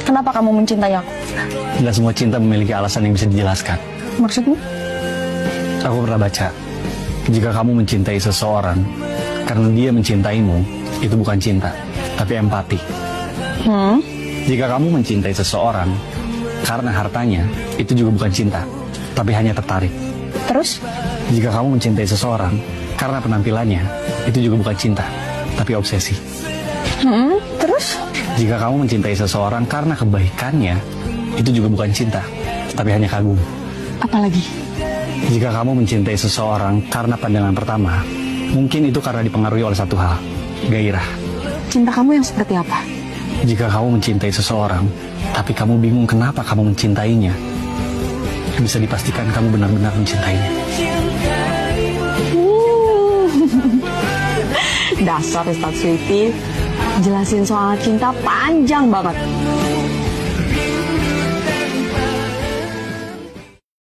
Kenapa kamu mencintai aku? Tidak semua cinta memiliki alasan yang bisa dijelaskan. Maksudmu? Aku pernah baca, jika kamu mencintai seseorang karena dia mencintaimu, itu bukan cinta, tapi empati. Jika kamu mencintai seseorang karena hartanya, itu juga bukan cinta, tapi hanya tertarik. Terus? Jika kamu mencintai seseorang karena penampilannya, itu juga bukan cinta, tapi obsesi. Terus? Jika kamu mencintai seseorang karena kebaikannya, itu juga bukan cinta, tapi hanya kagum. Apalagi? Jika kamu mencintai seseorang karena pandangan pertama, mungkin itu karena dipengaruhi oleh satu hal, gairah. Cinta kamu yang seperti apa? Jika kamu mencintai seseorang, tapi kamu bingung kenapa kamu mencintainya, bisa dipastikan kamu benar-benar mencintainya. Dasar Ustadz Sweety, jelasin soal cinta panjang banget.